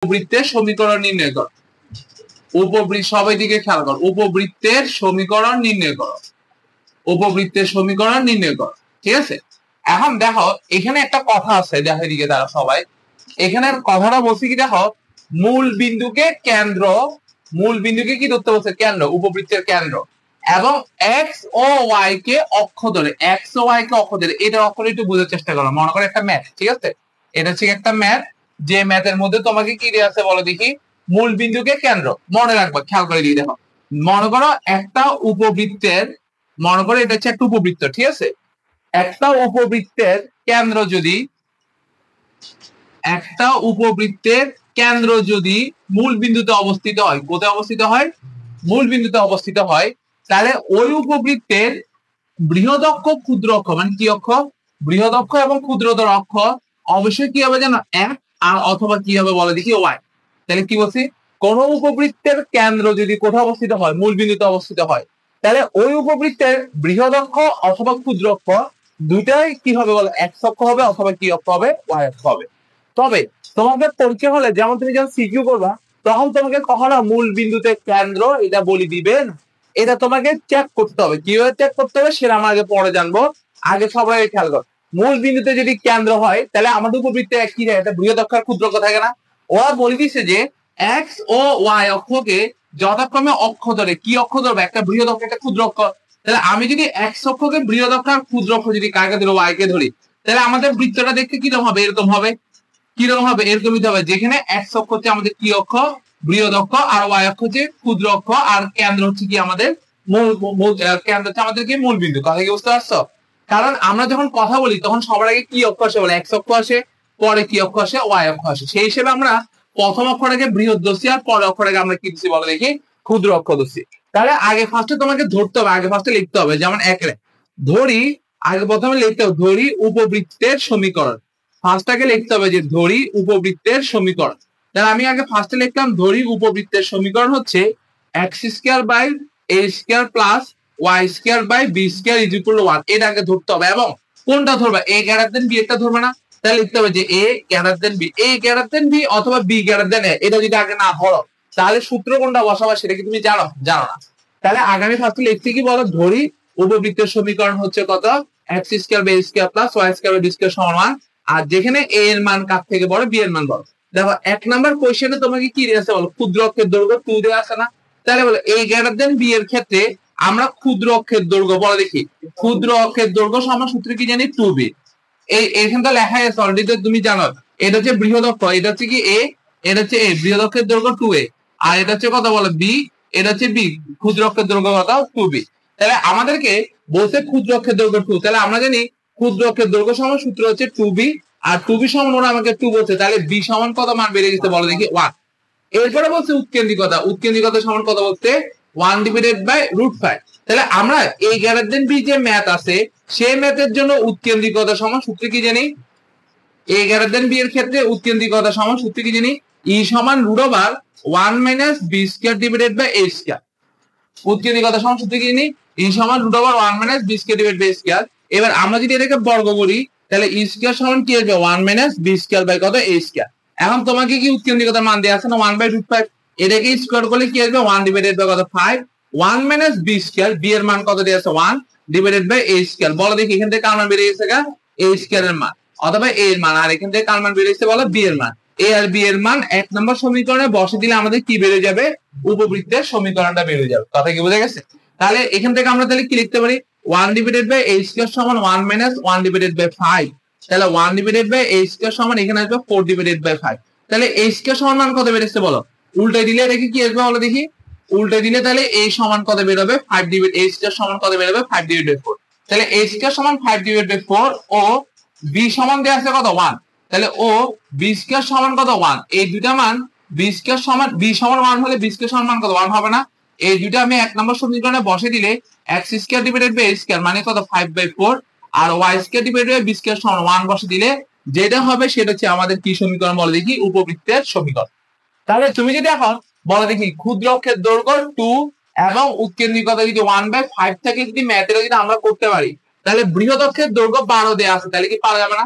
উপবৃত্তের সমীকরণ নির্ণয় করো। সবাই দিকে খেয়াল করো, উপবৃত্তের সমীকরণ নির্ণয় করো, উপবৃত্তের সমীকরণ নির্ণয় করো। ঠিক আছে, এখন দেখো এখানে একটা কথা আছে, দেখো এদিকে তারা সবাই, এখানে কথাটা বলছি কি, দেখো মূল বিন্দুকে কেন্দ্র, মূল বিন্দুকে কি ধরতে বলছে, কেন্দ্র, উপবৃত্তের কেন্দ্র, এবং এক্স ও ওয়াই কে অক্ষ ধরে, এক্স ও ওয়াই কে অক্ষ ধরে, এটা অক্ষরে একটু বোঝার চেষ্টা করো। মনে করো একটা ম্যাথ, ঠিক আছে, এটা হচ্ছে একটা ম্যাথ, যে ম্যাথের মধ্যে তোমাকে কি দেওয়া আছে বলো দেখি, মূল বিন্দুকে কেন্দ্র, মনে রাখবা, খেয়াল করে দিয়ে দেখো, মনে করো একটা উপবৃত্তের, মনে করো এটা হচ্ছে একটা উপবৃত্ত, ঠিক আছে, একটা উপবৃত্তের কেন্দ্র যদি, একটা উপবৃত্তের কেন্দ্র যদি মূল বিন্দুতে অবস্থিত হয়, কোথায় অবস্থিত হয়, মূল বিন্দুতে অবস্থিত হয়, তাহলে ওই উপবৃত্তের বৃহৎ অক্ষ ক্ষুদ্র অক্ষ, মানে কি অক্ষ, বৃহৎ অক্ষ এবং ক্ষুদ্রতর অক্ষ অবশ্যই কি হবে জানো, এক, আর অথবা কি হবে বলে দেখি, ওয়াই। তাহলে কি বলছি, কোন উপবৃত্তের কেন্দ্র যদি কোথাও অবস্থিত হয়, মূল বিন্দুতে অবস্থিত হয়, তাহলে ওই উপবৃত্তের বৃহৎ অক্ষ অথবা ক্ষুদ্র অক্ষ দুইটাই কি হবে বলে, এক্স অক্ষ হবে অথবা কি অক্ষ হবে, ওয়াই অক্ষ হবে। তবে তোমাকে পরীক্ষা হলে, যেমন তুমি যখন সিকিউ করবা, তখন তোমাকে কখনো মূল বিন্দুতে কেন্দ্র এটা বলি দিবেন, এটা তোমাকে চেক করতে হবে, কিভাবে চেক করতে হবে সেটা আমরা আগে পরে জানবো। আগে সবাই খেয়াল কর, মূল বিন্দুতে যদি কেন্দ্র হয়, তাহলে আমাদের উপবৃত্তে কি যায়, এটা বৃহৎ অক্ষ আর ক্ষুদ্র অক্ষ থাকে না। ওরা বলে দিচ্ছে যে এক্স ও ওয়াই অক্ষকে যথাক্রমে অক্ষ ধরে, কি অক্ষ ধরবে, একটা বৃহৎ অক্ষ একটা ক্ষুদ্র অক্ষ। তাহলে আমি যদি এক্স অক্ষকে বৃহৎ অক্ষ আর ক্ষুদ্র অক্ষ যদি কাকে ধরি, ওয়াই কে ধরি, তাহলে আমাদের বৃত্তটা দেখতে কিরকম হবে, এরকম হবে, কিরকম হবে, এরকমই হবে, যেখানে এক্স অক্ষ হচ্ছে আমাদের কি অক্ষ, বৃহৎ অক্ষ, আর ওয়াই অক্ষ হচ্ছে ক্ষুদ্র অক্ষ, আর কেন্দ্র হচ্ছে কি আমাদের কেন্দ্র হচ্ছে আমাদের কি মূল বিন্দু। কথা কি বুঝতে পারছো? কারণ আমরা যখন কথা বলি তখন সবার আগে কি অক্ষ আসে বলে, এক্স অক্ষ আসে, পরে কি অক্ষ আসে, ওয়াই অক্ষ আসে। সেই হিসেবে আমরা প্রথম অক্ষরটাকে বৃহৎ ধরছি, আর পরের অক্ষরটাকে আমরা কি দিচ্ছি বলে দেখি, ক্ষুদ্র অক্ষ ধরছি। তাহলে আগে ফার্স্টে তোমাকে ধরতে হবে, আগে ফার্স্টে লিখতে হবে, যেমন একে ধরি, আগে প্রথমে লিখতে হবে ধরি উপবৃত্তের সমীকরণ, ফার্স্টটাকে লিখতে হবে যে ধরি উপবৃত্তের সমীকরণ। তাহলে আমি আগে ফার্স্টে লিখলাম ধরি উপবৃত্তের সমীকরণ হচ্ছে x square by a square plus y square by b square is equal to 1। এটা আগে ধরতে হবে, এবং কোনটা ধরবা, এ গ্রেটার দেন বি একটা ধরবে না, তাহলে লিখতে হবে যে এ গ্রেটার দেন বি, এ গ্রেটার দেন বি অথবা বি গ্রেটার দেন এ। এটা যদি আগে না ধরো, তাহলে সূত্র কোনটা বসাবা সেটা কি তুমি জানো, জানো না। তাহলে আগামী ফার্স্টে লিখতে কি বলো, ধরি উপবৃত্তের সমীকরণ হচ্ছে কত, x square by a square plus y square by b square সমান 1। আর যেখানে এ এর মান কার থেকে বড়, বি এর মান বড়। দেখো এক নাম্বার কোশ্চেনে তোমাকে কি দিয়েছে বলো, ক্ষুদ্র অক্ষের দৈর্ঘ্য 2 দেওয়া আছে না, তাহলে বলো এ গ্রেটার দেন বি এর ক্ষেত্রে আমরা ক্ষুদ্র অক্ষের দৈর্ঘ্য বলো দেখি, ক্ষুদ্র অক্ষের দৈর্ঘ্য সমান সূত্র কি জানি, 2b। এই এখানটা লেখা আছে অলরেডি, তুমি জানো এটা হচ্ছে বৃহৎ অক্ষ, এটা হচ্ছে কি এ, এটা হচ্ছে এ, বৃহৎ অক্ষের দৈর্ঘ্য 2a, আর এটা হচ্ছে কত বলো বি, এটা হচ্ছে বি, ক্ষুদ্র অক্ষের দৈর্ঘ্য কত, 2b। তাহলে আমাদেরকে বলছে ক্ষুদ্র অক্ষের দৈর্ঘ্য 2, তাহলে আমরা জানি ক্ষুদ্র অক্ষের দৈর্ঘ্য সমান সূত্র হচ্ছে 2b, আর 2b সমান ওরা আমাকে 2 বলছে, তাহলে b সমান কত মান বেড়ে গেছে বলো দেখি, 1। এরপরে বলছে উৎকেন্দ্রিকতা, উৎকেন্দ্রিকতা সমান কত বলতে, 1 ডিভাইডেড বাই √5। তাহলে আমরা এই গ্রেটার দেন বি যে ম্যাথ আছে, সেই ম্যাথের জন্য উৎকেন্দ্রিকতা সমান সূত্র কি জানি, এ গ্রেটার দেন বি এর ক্ষেত্রে উৎকেন্দ্রিকতা সমান সূত্র কি জানি, ই সমান √1 minus b square divided by a square. উৎকেন্দ্রিকতা সমান সূত্র কি জানি, ই সমান √1 minus b square divided by a square. এবার আমরা যদি এটাকে বর্গ করি, তাহলে ই স্কয়ার সমান কি হবে, 1 মাইনাস বি স্কয়ার বাই কত, এ স্কয়ার। এখন তোমাকে কি উৎকেন্দ্রিকতার মান দেয়া আছে না, 1/√5, এটাকে স্কয়ার করলে কি আসবে, 1 ডিভাইডেড বাই কত, 5, 1 মাইনাস বি স্কয়ার, বি এর মান কত দেয়া আছে, 1 ডিভাইডেড বাই এ স্কয়ার। বলো দেখি এখান থেকে কার মান বেরিয়ে গেছে, এ স্কয়ার এর মান অথবা এ এর মান, আর এখান থেকে কার মান বেরিয়ে গেছে বলো, বি এর মান। এ আর বি এর মান এক নম্বর সমীকরণে বসে দিলে আমাদের কি বেরিয়ে যাবে, উপবৃত্তের সমীকরণটা বেরিয়ে যাবে। কথা কি বোঝা গেছে? তাহলে এখান থেকে আমরা তাহলে কি লিখতে পারি, 1 ডিভাইডেড বাই এ স্কয়ার সমান 1 মাইনাস 1 ডিভাইডেড বাই 5। তাহলে 1 ডিভাইডেড বাই এ স্কয়ার সমান এখানে আসবে 4 ডিভাইডেড বাই 5। তাহলে এ স্কয়ার সমান মান কত বেরিয়েছে বলো, উল্টে দিলে এটা কি আসবে বলো দেখি, উল্টে দিলে তাহলে এ সমান কত বের হবে, 5 ডিভাইড এ স্কয়ার সমান কত বের হবে, 5 ডিভাইড বাই 4। তাহলে এ স্কয়ার সমান 5 ডিভাইড বাই 4 ও বি সমান দেয়া আছে কত, 1। তাহলে ও বি স্কয়ার সমান কত, 1। এই দুইটা মান বি স্কয়ার সমান, বি সমান 1 হলে বি স্কয়ার সমান মান কত, 1 হবে না। এই দুইটা আমি এক নম্বর সমীকরণে বসে দিলে x square divided by a square মানে কত, 5/4, আর y square divided by b square সমান 1 বসে দিলে যেটা হবে সেটা হচ্ছে আমাদের কি সমীকরণ বলে দেখি, উপবৃত্তের সমীকরণ। তাহলে তুমি যদি এখন বলো দেখি ক্ষুদ্র অক্ষের দৈর্ঘ্য 2 এবং উৎকেন্দ্রিকতা যদি 1/5 থাকে, যদি ম্যাথের যদি আমরা করতে পারি, তাহলে বৃহৎ অক্ষের দৈর্ঘ্য 12 দেয়া আছে, তাহলে কি পারা যাবে না?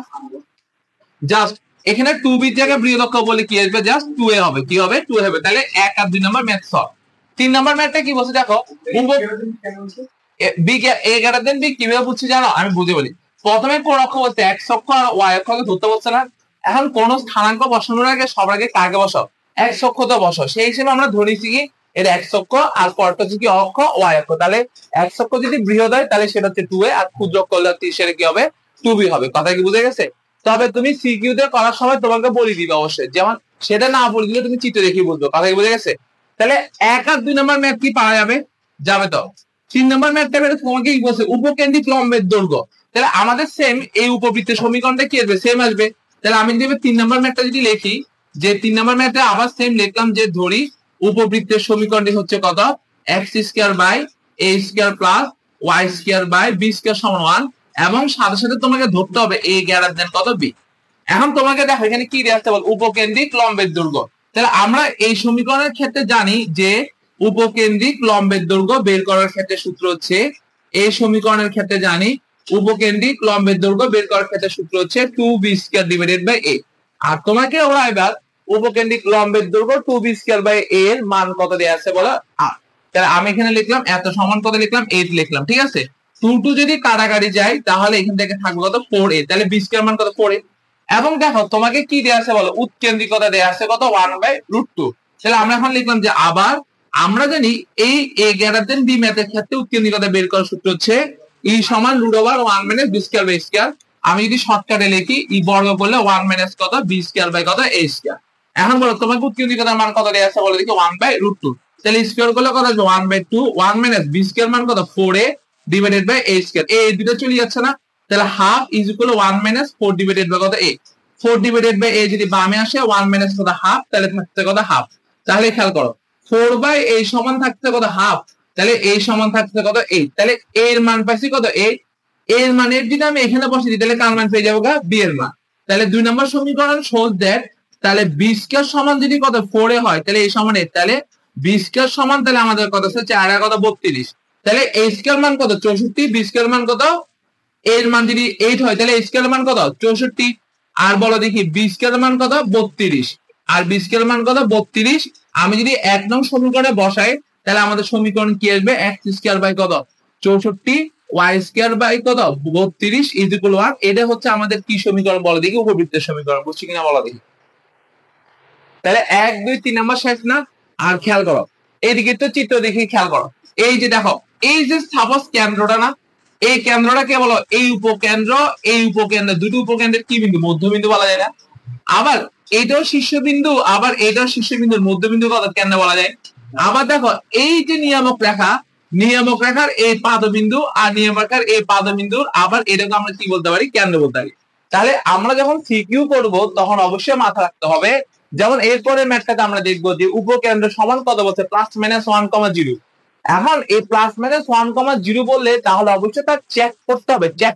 জাস্ট এখানে 2b এর জায়গায় বৃহদক্ষ বলে কি আসবে, জাস্ট 2a হবে। কি হবে? 2a হবে। তাহলে 1 আর 2 নাম্বার ম্যাথ সলভ। 3 নাম্বার ম্যাথটা কি বলছে দেখো, B A greater than B কিভাবে বুঝছি জানো? আমি বুঝে বলি। প্রথমে কোন অক্ষ বলছে, x অক্ষ আর y অক্ষকে ধরতে বলছে না। এখন কোন স্থানাঙ্ক বসানোর আগে সবার আগে কাকে বসাও? x অক্ষ তো বসাও। সেই হিসেবে আমরা ধরেছি কি এর x অক্ষ আর পরটা হচ্ছে কি অক্ষ y অক্ষ। তাহলে x অক্ষ যদি বৃহৎ হয় তাহলে সেটা হচ্ছে 2a, আর ক্ষুদ্র অক্ষ হলে সেটা কি হবে? 2b হবে। কথা কি বুঝে গেছে? তবে তুমি সিকিউ তে করার সময় তোমাকে বলে দিবে অবশ্যই, যেমন সেটা না বলে দিলে তুমি চিত্র দেখে বুঝবে। কথা কি বুঝে গেছে? তাহলে 1 আর 2 নাম্বার ম্যাথ কি পাওয়া যাবে? যাবে তো। 3 নাম্বার ম্যাথটা তোমাকে কি বলছে? উপকেন্দ্রিক লম্বের দৈর্ঘ্য। তাহলে আমাদের সেম এই উপবৃত্তের সমীকরণটা কি আসবে? সেম আসবে। তাহলে আমি যদি 3 নাম্বার ম্যাথটা যদি লিখি, যে 3 নাম্বার ম্যাথে আবার সেম লিখলাম, যে ধরি উপবৃত্তের সমীকরণটি হচ্ছে কত? x square by a square plus y square by b square সমান 1, এবং সাথে সাথে তোমাকে ধরতে হবে a গ্রেটার দেন কত? b। এখন তোমাকে দেখো এখানে কি দেওয়া আছে বল, উপকেন্দ্রিক লম্বের দৈর্ঘ্য। তাহলে আমরা এই সমীকরণের ক্ষেত্রে জানি যে উপকেন্দ্রিক লম্বের দৈর্ঘ্য বের করার ক্ষেত্রে সূত্র হচ্ছে, এই সমীকরণের ক্ষেত্রে জানি উপকেন্দ্রিক লম্বের দৈর্ঘ্য বের করার ক্ষেত্রে সূত্র হচ্ছে 2b square divided by a। আর তোমাকে ওরা এবার উপকেন্দ্রিক লম্বের দৈর্ঘ্য 2b স্কয়ার বাই a এর মান কত দেয়া আছে বলো? 8। তাহলে আমি এখানে লিখলাম এত সমান কত লিখলাম? 8 লিখলাম। ঠিক আছে, 2 2 যদি কাটাকাটি যায় তাহলে এখান থেকে থাকবে কত? 4a। তাহলে b স্কয়ার মান কত? 4a। এবং দেখো তোমাকে কি দেয়া আছে বলো? উৎকেন্দ্রিকতা দেয়া আছে কত? 1/√2। তাহলে আমরা এখন লিখলাম যে আবার আমরা জানি এই a গ্রেটার দেন b ম্যাথের ক্ষেত্রে উৎকেন্দ্রিকতা বের করার সূত্র হচ্ছে e সমান √1 - b স্কয়ার বাই স্কয়ার। আমি যদি শর্টকাটে লিখি e বর্গ করলে 1 - কত? b স্কয়ার বাই কত? a square. এখন বলো তোমাকে উৎকেন্দ্রিকতার মান কত দেয়া আছে বলো দেখি? 1/√2। তাহলে স্কয়ার করলে কত আসবে? 1/2। 1 - b স্কয়ার মান কত? 4a divided by a square. a দুটো চলে যাচ্ছে না, তাহলে half is equal 1 - 4 divided by কত? a। 4 ডিভাইডেড বাই a যদি বামে আসে 1 - কত? হাফ। তাহলে থাকছে কত? হাফ। তাহলে খেয়াল করো 4/a সমান থাকছে কত? হাফ। তাহলে a সমান থাকছে কত? 8। তাহলে a এর মান পাইছি কত? 8। এর মানের যদি আমি এখানে বসিয়ে দিই তাহলে কার মান পেয়ে যাবো? b এর মান। তাহলে 2 নম্বর সমীকরণ শোজ দ্যাট, তাহলে b স্কয়ার সমান যদি কত? 4a হয় তাহলে a সমান 8। তাহলে b স্কয়ার সমান তাহলে আমাদের কত আছে? 4 আর কত? 32। তাহলে a স্কয়ার মান কত? 64। b স্কয়ার মান কত? এর মান যদি 8 হয় তাহলে a স্কয়ার মান কত? 64। আর বলো দেখি b স্কয়ার মান কত? 32। আর b স্কয়ার মান কত? 32। আমি যদি 1 নং সমীকরণে বসাই তাহলে আমাদের সমীকরণ কি আসবে? x স্কয়ার বাই কত? 64 y স্কয়ার বাই কত? 32 ইজ ইকুয়াল 1। এটা হচ্ছে আমাদের কি সমীকরণ বলো দেখি? উপবৃত্তের সমীকরণ। বুঝছি কিনা বলো দেখি? তাহলে 1 2 3 নাম্বার শেষ না? আর খেয়াল করো এইদিকে তো চিত্র দেখি, খেয়াল করো এই যে দেখো এই যে সাপোজ কেন্দ্রটা না, এই কেন্দ্রটা কে বলো? এই উপকেন্দ্র। এই উপকেন্দ্র দুটো উপকেন্দ্রের কি বিন্দু? মধ্যবিন্দু বলা যায় না? আবার এটাও শীর্ষবিন্দু, আবার এটাও শীর্ষবিন্দুর মধ্যবিন্দু কত? কেন বলা যায়? আবার দেখো এই যে নিয়ামক রেখা, নিয়ামক রেখার এই পাদবিন্দু আর নিয়ামক রেখার এই পাদবিন্দুর আবার এটাকে আমরা কি বলতে পারি? কেন্দ্র বলতে পারি। তাহলে আমরা যখন সিকিউ করব তখন অবশ্যই মাথা রাখতে হবে, যেমন এরপরে ম্যাথটাকে আমরা দেখবো যে উপকেন্দ্র সমান কত বলছে? +-1,0। এখন এই +-1,0 বললে তাহলে অবশ্যই তার চেক করতে হবে, চেক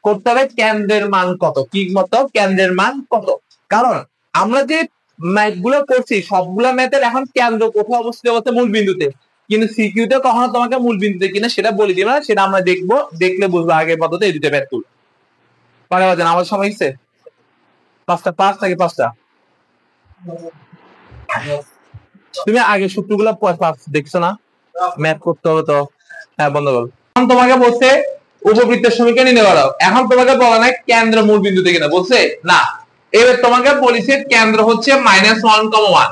করতে হবে কেন্দ্রের মান কত। কি মতো? কেন্দ্রের মান কত? কারণ আমরা যে ম্যাথ গুলো করছি সবগুলো ম্যাথের এখন কেন্দ্র কোথায় অবস্থিত? বলতে মূল বিন্দুতে। কিন্তু সিকিউতে কখনো তোমাকে মূল বিন্দুতে কিনা সেটা বলে দিবে না, সেটা আমরা দেখবো, দেখলে বুঝবো আগের পদ্ধতি এই দুটো ম্যাথ গুলো। পারে বাজেন আমার সময় হচ্ছে 5 থেকে 5টা। তুমি আগে সূত্রগুলো দেখছো না? ম্যাথ করতে হবে তো। হ্যাঁ বন্ধ করো। এখন তোমাকে বলছে উপবৃত্তের সমীকরণ নির্ণয় করো। এখন তোমাকে বলা নাই কেন্দ্র মূল বিন্দুতে কিনা, বলছে না। এবার তোমাকে বলেছে কেন্দ্র হচ্ছে -1,1।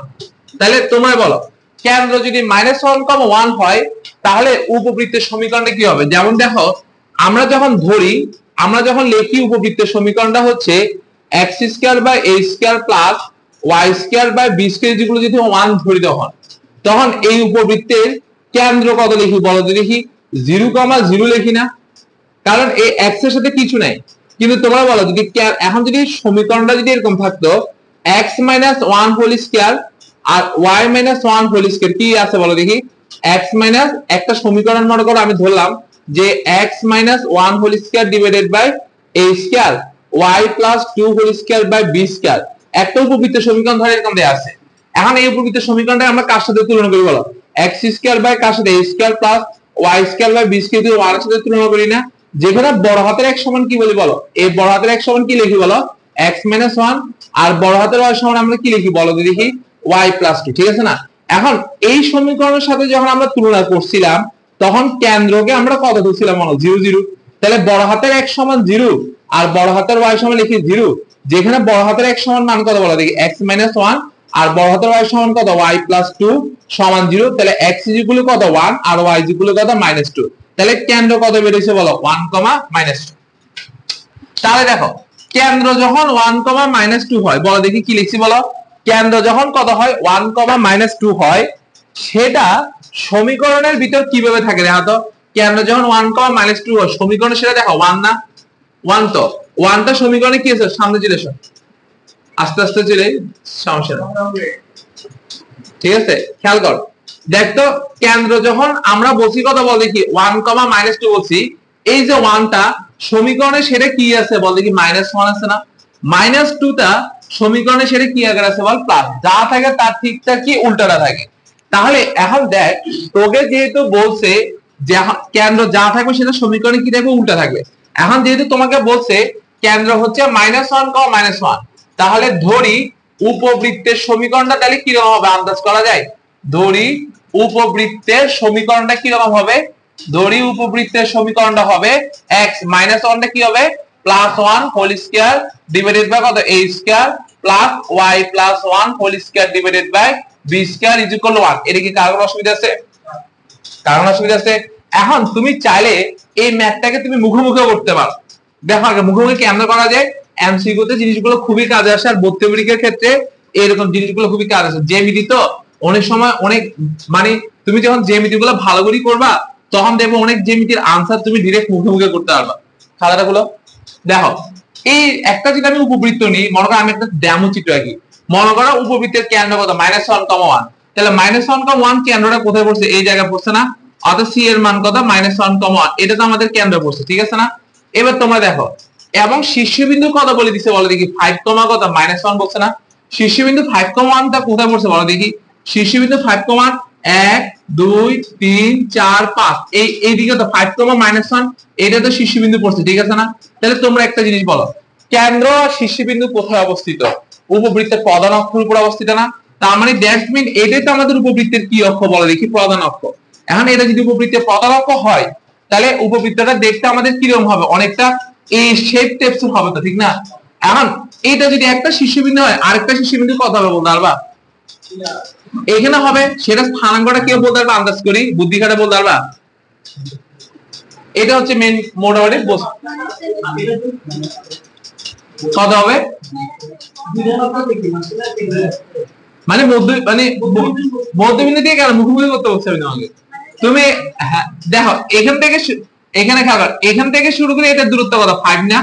তাহলে তোমরা বলো কেন্দ্র যদি -1,1 হয় তাহলে উপবৃত্তের সমীকরণটা কি হবে? যেমন দেখো আমরা যখন ধরি, আমরা যখন লিখি উপবৃত্তের সমীকরণটা হচ্ছে x square by a square plus y square by b square, যেগুলো যদি 1 ধরি তখন এই উপবৃত্তের কেন্দ্র কত লিখি বলো দেখি? 0,0 লিখি না, কারণ এই x এর সাথে কিছু নাই। কিন্তু তোমরা বলো যদি এখন যদি সমীকরণটা যদি এরকম থাকতো x - 1 হোল স্কয়ার আর y - 1 হোল স্কয়ার, কি আছে বলো দেখি? x - একটা সমীকরণ মনে করো আমি ধরলাম যে x - 1 whole square divided by a square y + 2 whole square by b square, একটা উপবৃত্তের সমীকরণ ধরে এরকম দেয়া আছে। এখন এই উপবৃত্তের সমীকরণটা আমরা কার সাথে তুলনা করি বলো? x স্কয়ার বাই কার সাথে? a square plus y square by b square দিয়ে y এর সাথে তুলনা করি না? যেখানে বড় হাতের x সমান কি বলি বলো? এই বড় হাতের x সমান কি লিখি বলো? x - 1 আর বড় হাতের y সমান আমরা কি লিখি বলো তো দেখি y + 2 ঠিক আছে না। এখন এই সমীকরণের সাথে যখন আমরা তুলনা করছিলাম তখন কেন্দ্রকে আমরা কত ধরছিলাম মনে 0 0, তাহলে বড় হাতের x সমান 0 আর বড় হাতের y সমান লিখি 0, যেখানে বড় হাতের x সমান মান কত বলো দেখি x - 1 আর বড় হাতের y সমান কত y + 2 সমান 0, তাহলে x = কত 1 আর y = কত -2, তাহলে কেন্দ্র কত বের হইছে বলো 1, -2। তাহলে দেখো কেন্দ্র যখন 1, -2 হয় বলো দেখি কি লিখছি বলো, কেন্দ্র যখন কত হয় 1, -2 হয় সেটা সমীকরণের ভিতর কিভাবে থাকে দেখো তো। কেন্দ্র যখন 1, -2 হয় সমীকরণে সেটা দেখো 1 না 1, তো 1টা সমীকরণে কি আছে সামনে চলে এসো, আস্তে আস্তে চলে সমস্যা ঠিক আছে। খেয়াল কর দেখতো কেন্দ্র যখন আমরা বলছি কত বল দেখি 1, -2 বলছি, এই যে 1টা সমীকরণে সেটা কি আছে বল দেখি -1 আছে না, -2টা সমীকরণে সেটা কি আকার আছে বল প্লাস, যা থাকে তার ঠিকঠাক কি উল্টাটা থাকে। তাহলে এখন দেখ তোকে যেহেতু বলছে যে কেন্দ্র যা থাকবে সেটা সমীকরণে কি থাকবে উল্টা থাকবে, এখন যেহেতু তোমাকে বলছে কেন্দ্র হচ্ছে -1, -1, তাহলে ধরি উপবৃত্তের সমীকরণটা তাহলে কি রকম হবে আন্দাজ করা যায়। ধরি উপবৃত্তের সমীকরণটা কি রকম হবে, ধরি উপবৃত্তের সমীকরণটা হবে x - 1টা কি হবে +1 হোল স্কয়ার ডিভাইডেড বাই কত a square plus y + 1 whole square divided by b square = 1। এটা কি কারণ অসুবিধা আছে? কারণ অসুবিধা আছে। এখন তুমি চাইলে এই ম্যাথটাকে তুমি মুখোমুখি করতে পারো, দেখো আগে মুখোমুখি কেমনে করা যায়। এমসিকিউ তে জিনিসগুলো খুবই কাজে আসে আর ভর্তি পরীক্ষার ক্ষেত্রে এরকম জিনিসগুলো খুবই কাজে আসে। জ্যামিতি তো অনেক সময় অনেক মানে তুমি যখন জ্যামিতিগুলো ভালো করে করবা তখন দেখো অনেক জ্যামিতির আনসার তুমি ডাইরেক্ট মুখোমুখি করতে পারবা। খাতাটা গুলো দেখো, এই একটা যদি আমি উপবৃত্ত নিই, মনে করো আমি একটা ডেমো চিত্র আঁকি, মনে করো উপবৃত্তের কেন্দ্র কত -1, 1, তাহলে -1, 1 কেন্দ্রটা কোথায় পড়ছে এই জায়গায় পড়ছে না, অর্থাৎ সি এর মান কত -1, 1, এটা তো আমাদের কেন্দ্র পড়ছে ঠিক আছে না। এবার তোমরা দেখো এবং শীর্ষবিন্দু কত বলে দিছে বলো দেখি 5, কত -1 বলছে না, শীর্ষবিন্দু 5, 1 টা কোথায় পড়ছে বলো দেখি, শীর্ষবিন্দু 5, 1 2 3 4 5 এইদিকে তো 5, -1 এটা তো শীর্ষবিন্দু পড়ছে ঠিক আছে না। তাহলে তোমরা একটা জিনিস বলো কেন্দ্র আর শীর্ষবিন্দু কোথায় অবস্থিত, উপবৃত্তের প্রধান অক্ষের উপর অবস্থিত না, তার মানে দ্যাটস মিন এটাই তো আমাদের উপবৃত্তের কি অক্ষ বলো দেখি প্রধান অক্ষ। এখন এটা যদি উপবৃত্তের প্রধান অক্ষ হয় তাহলে উপবৃত্তটা দেখতে আমাদের কিরকম হবে অনেকটা এই শেপ টাইপস হবে তো ঠিক না। এখন এটা যদি একটা শীর্ষবিন্দু হয় আরেকটা শীর্ষবিন্দু কত হবে বলতে পারবা, এখানে হবে সেটা স্থানাঙ্কটা কেউ বলতে পারবে আন্দাজ করি বুদ্ধি খাটে বলতে পারবা, এটা হচ্ছে মেইন মোটামুটি কত হবে মানে মধ্যবিন্দু দিয়ে কেন মুখোমুখি করতে বলছে আমি তোমাকে। তুমি দেখো এখান থেকে এখানে খাবার এখান থেকে শুরু করে এটা দূরত্ব কত 5 না,